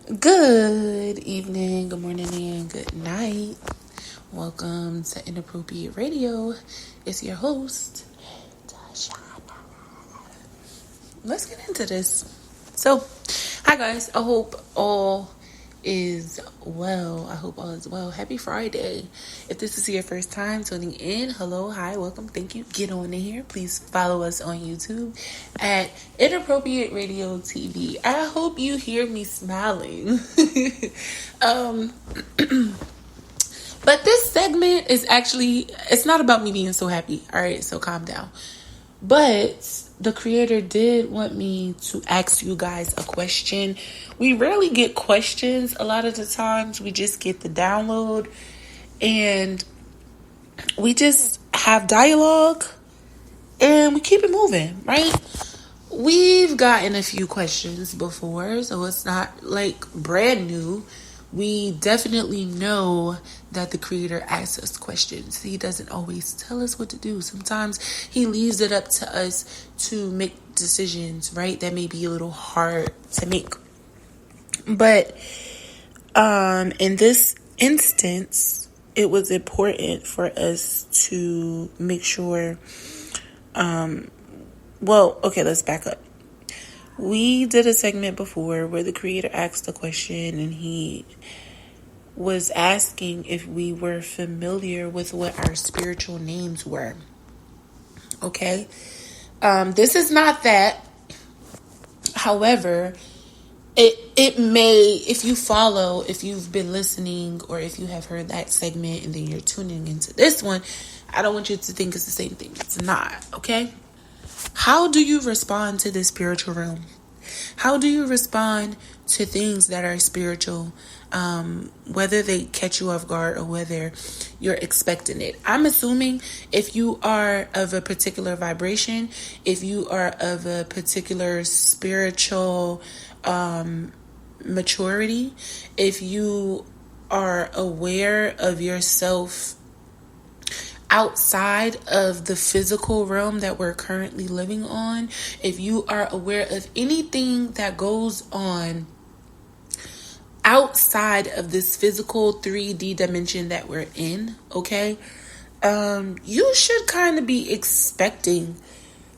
Good evening, good morning, and good night. Welcome to Inappropriate Radio. It's your host, Tasha. Let's get into this. So, hi guys. I hope all is well. Happy Friday. If this is your first time tuning in, hello, hi, welcome, thank you. Get on in here. Please follow us on YouTube at Inappropriate Radio TV. I hope you hear me smiling. But this segment is actually, it's not about me being so happy. All right, so calm down. But the creator did want me to ask you guys a question. We rarely get questions. A lot of the times we just get the download and we just have dialogue and we keep it moving, right? We've gotten a few questions before, so it's not like brand new. We definitely know that the creator asks us questions. He doesn't always tell us what to do. Sometimes he leaves it up to us to make decisions, right? That may be a little hard to make. But in this instance, it was important for us to make sure. Let's back up. We did a segment before where the creator asked a question and he was asking if we were familiar with what our spiritual names were. Okay? This is not that. However, it may, if you've been listening or if you have heard that segment and then you're tuning into this one, I don't want you to think it's the same thing. It's not, okay? How do you respond to the spiritual realm? How do you respond to things that are spiritual, whether they catch you off guard or whether you're expecting it? I'm assuming if you are of a particular vibration, if you are of a particular spiritual maturity, if you are aware of yourself outside of the physical realm that we're currently living on, if you are aware of anything that goes on outside of this physical 3D dimension that we're in, okay, you should kind of be expecting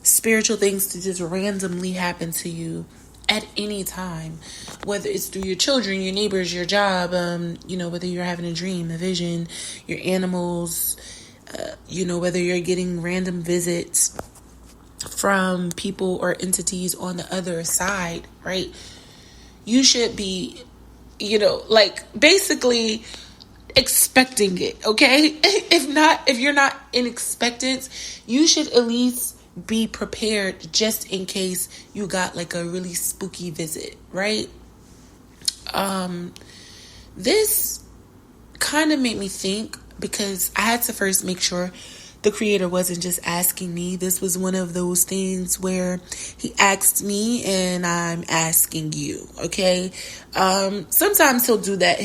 spiritual things to just randomly happen to you at any time, whether it's through your children, your neighbors, your job, whether you're having a dream, a vision, your animals, whether you're getting random visits from people or entities on the other side, right? You should be, basically expecting it, okay? If you're not in expectance, you should at least be prepared just in case you got like a really spooky visit, right? This kind of made me think, because I had to first make sure the creator wasn't just asking me. This was one of those things where he asked me and I'm asking you, okay? Sometimes he'll do that.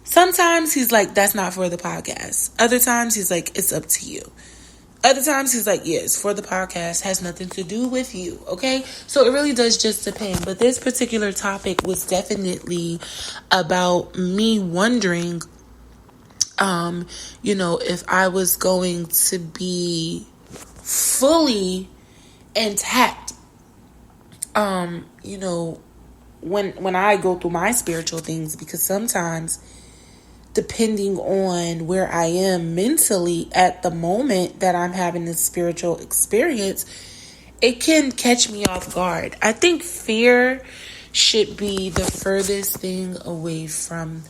Sometimes he's like, that's not for the podcast. Other times he's like, it's up to you. Other times he's like, yeah, it's for the podcast, has nothing to do with you, okay? So it really does just depend. But this particular topic was definitely about me wondering, if I was going to be fully intact, when I go through my spiritual things, because sometimes depending on where I am mentally at the moment that I'm having this spiritual experience, it can catch me off guard. I think fear should be the furthest thing away from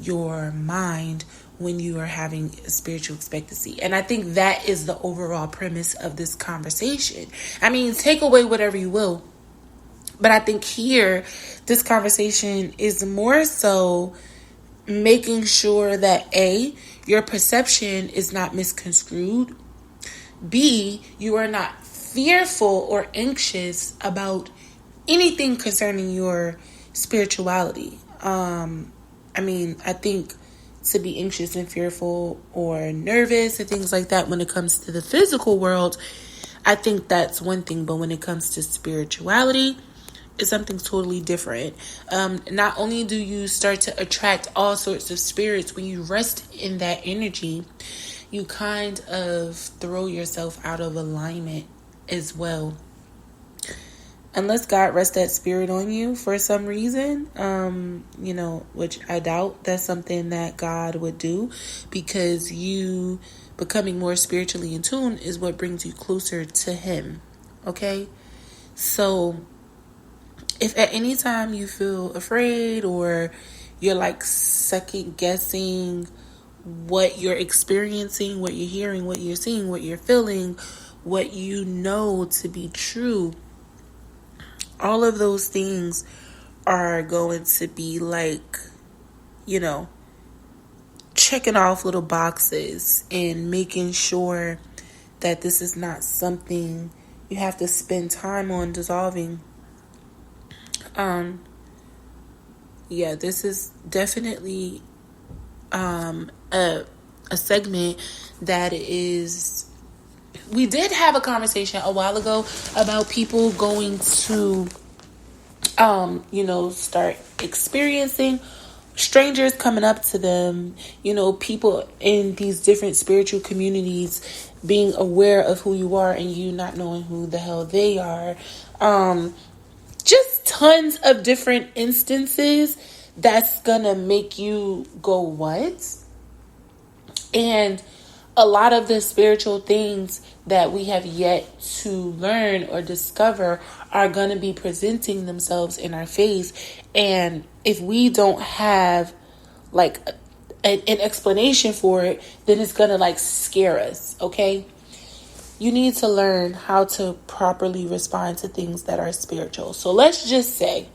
your mind when you are having a spiritual expectancy. And I think that is the overall premise of this conversation. I mean, take away whatever you will, but I think here, this conversation is more so making sure that A, your perception is not misconstrued. B, you are not fearful or anxious about anything concerning your spirituality. I think to be anxious and fearful or nervous and things like that when it comes to the physical world, I think that's one thing. But when it comes to spirituality, is something totally different. Not only do you start to attract all sorts of spirits, when you rest in that energy, you kind of throw yourself out of alignment as well. Unless God rests that spirit on you for some reason, which I doubt that's something that God would do, because you becoming more spiritually in tune is what brings you closer to Him. Okay? So if at any time you feel afraid, or you're like second guessing what you're experiencing, what you're hearing, what you're seeing, what you're feeling, what you know to be true, all of those things are going to be like, checking off little boxes and making sure that this is not something you have to spend time on dissolving. This is definitely a segment that is. We did have a conversation a while ago about people going to, start experiencing strangers coming up to them, people in these different spiritual communities being aware of who you are and you not knowing who the hell they are. Just tons of different instances that's gonna make you go, what? And a lot of the spiritual things that we have yet to learn or discover are going to be presenting themselves in our face. And if we don't have like an explanation for it, then it's going to like scare us. Okay. You need to learn how to properly respond to things that are spiritual. So let's just say,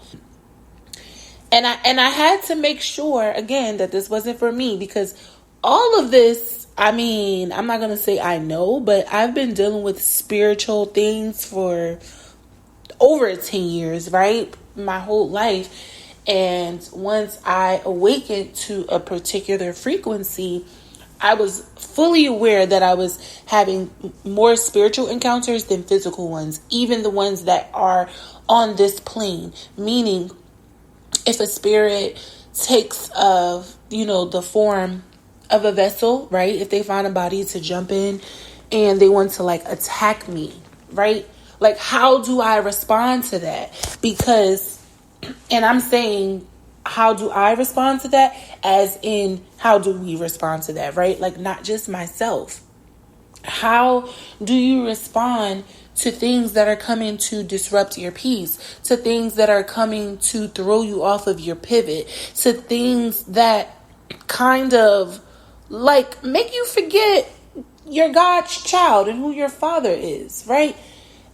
and I had to make sure again that this wasn't for me, because all of this, I'm not going to say I know, but I've been dealing with spiritual things for over 10 years, right? My whole life. And once I awakened to a particular frequency, I was fully aware that I was having more spiritual encounters than physical ones, even the ones that are on this plane. Meaning, if a spirit takes the form of a vessel, right? If they find a body to jump in and they want to like attack me, right? Like, how do I respond to that? Because, and I'm saying, how do I respond to that? As in, how do we respond to that, right? Like, not just myself. How do you respond to things that are coming to disrupt your peace, to things that are coming to throw you off of your pivot, to things that kind of like make you forget you're God's child and who your father is, right?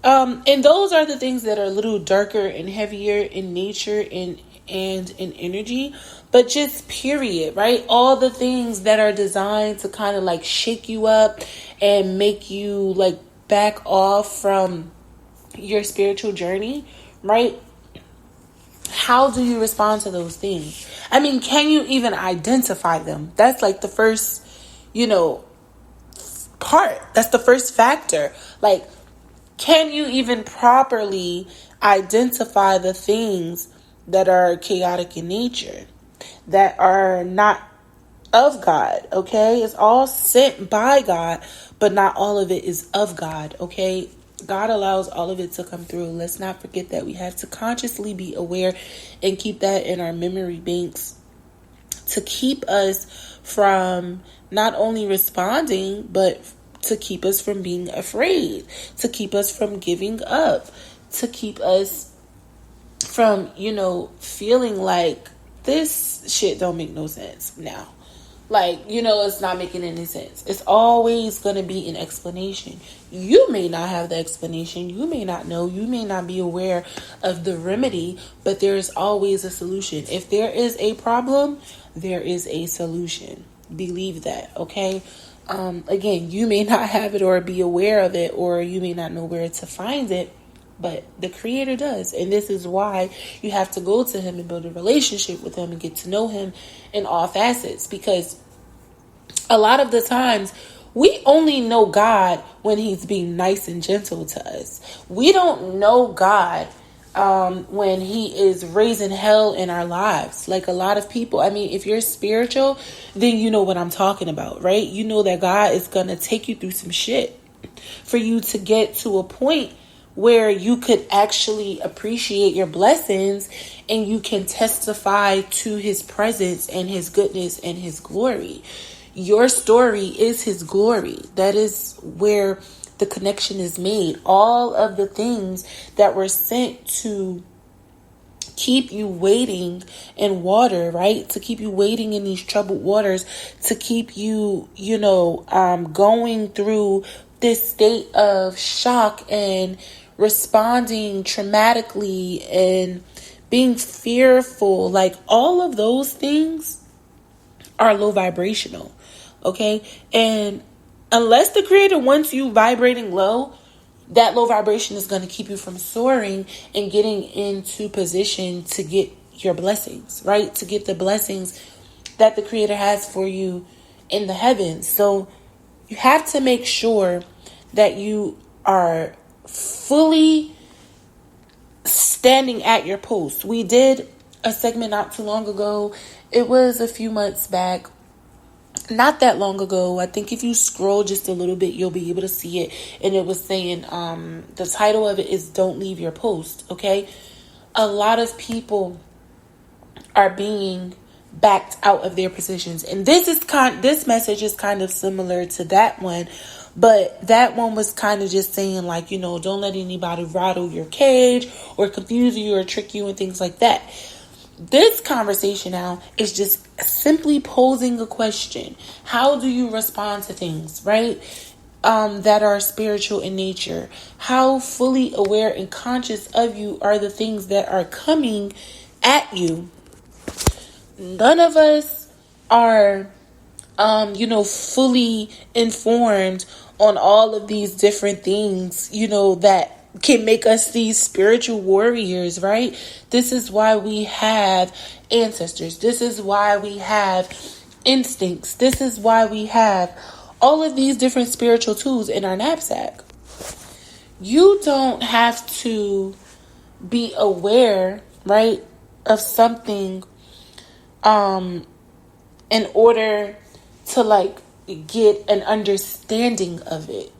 And those are the things that are a little darker and heavier in nature and in energy, but just period, right? All the things that are designed to kind of like shake you up and make you like back off from your spiritual journey, right? How do you respond to those things? Can you even identify them? That's like the first, part. That's the first factor. Like, can you even properly identify the things that are chaotic in nature, that are not of God? Okay, it's all sent by God, but not all of it is of God. Okay, God allows all of it to come through. Let's not forget that. We have to consciously be aware and keep that in our memory banks to keep us from not only responding, but to keep us from being afraid, to keep us from giving up, to keep us from, feeling like this shit don't make no sense now. Like, it's not making any sense. It's always going to be an explanation. You may not have the explanation. You may not know. You may not be aware of the remedy, but there is always a solution. If there is a problem, there is a solution. Believe that, okay? Again, you may not have it or be aware of it, or you may not know where to find it, but the Creator does. And this is why you have to go to Him and build a relationship with Him and get to know Him in all facets. Because a lot of the times we only know God when He's being nice and gentle to us. We don't know God when he is raising hell in our lives. Like a lot of people, I mean, if you're spiritual, then you know what I'm talking about, right? You know that God is going to take you through some shit for you to get to a point where you could actually appreciate your blessings and you can testify to his presence and his goodness and his glory. Your story is his glory. That is where the connection is made. All of the things that were sent to keep you waiting in water, right? To keep you waiting in these troubled waters, to keep you, going through this state of shock and responding traumatically and being fearful. Like all of those things are low vibrational. Okay. And unless the creator wants you vibrating low, that low vibration is going to keep you from soaring and getting into position to get your blessings, right? To get the blessings that the creator has for you in the heavens. So you have to make sure that you are fully standing at your post. We did a segment not too long ago. It was a few months back. Not that long ago. I think if you scroll just a little bit, you'll be able to see it. And it was saying, the title of it is Don't Leave Your Post. Okay. A lot of people are being backed out of their positions. And this message is kind of similar to that one. But that one was kind of just saying like, don't let anybody rattle your cage or confuse you or trick you and things like that. This conversation now is just simply posing a question. How do you respond to things, right? That are spiritual in nature? How fully aware and conscious of you are the things that are coming at you? None of us are, fully informed on all of these different things, that can make us these spiritual warriors, right? This is why we have ancestors. This is why we have instincts. This is why we have all of these different spiritual tools in our knapsack. You don't have to be aware, right, of something in order to get an understanding of it.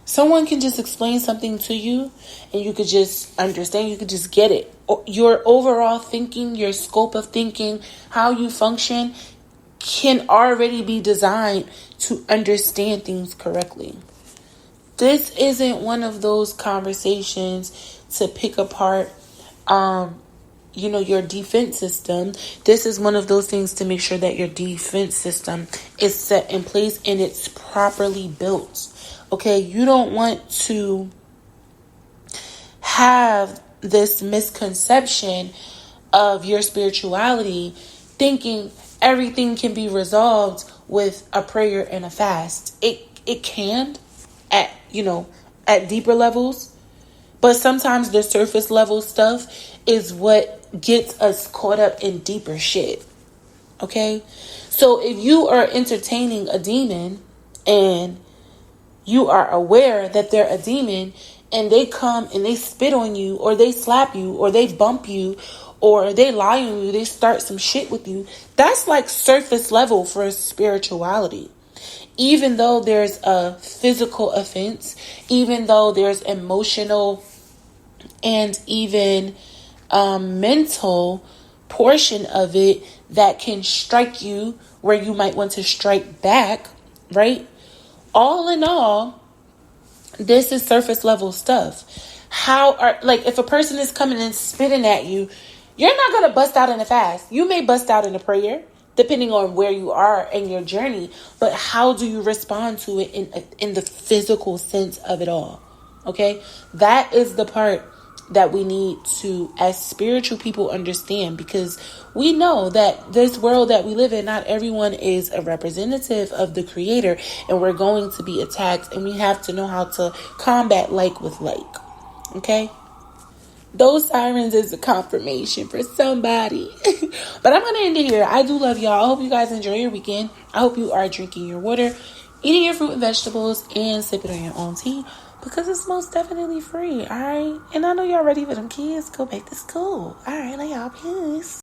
Someone can just explain something to you and you could just understand, you could just get it. Your overall thinking, your scope of thinking, how you function can already be designed to understand things correctly. This isn't one of those conversations to pick apart, your defense system. This is one of those things to make sure that your defense system is set in place and it's properly built. Okay, you don't want to have this misconception of your spirituality, thinking everything can be resolved with a prayer and a fast. It can at deeper levels, but sometimes the surface level stuff is what gets us caught up in deeper shit. Okay, so if you are entertaining a demon and you are aware that they're a demon and they come and they spit on you or they slap you or they bump you or they lie on you, they start some shit with you, that's like surface level for spirituality. Even though there's a physical offense, even though there's emotional and even mental portion of it that can strike you where you might want to strike back, right? All in all, this is surface level stuff. If a person is coming and spitting at you, you're not going to bust out in a fast. You may bust out in a prayer, depending on where you are in your journey. But how do you respond to it in the physical sense of it all? Okay, that is the part that we need to, as spiritual people, understand, because we know that this world that we live in, not everyone is a representative of the creator, and we're going to be attacked, and we have to know how to combat like with like. Okay, those sirens is a confirmation for somebody. But I'm gonna end it here. I do love y'all. I hope you guys enjoy your weekend. I hope you are drinking your water, eating your fruit and vegetables, and sipping on your own tea. Because it's most definitely free, alright? And I know y'all ready for them kids. Go back to school. Alright, love y'all. Peace.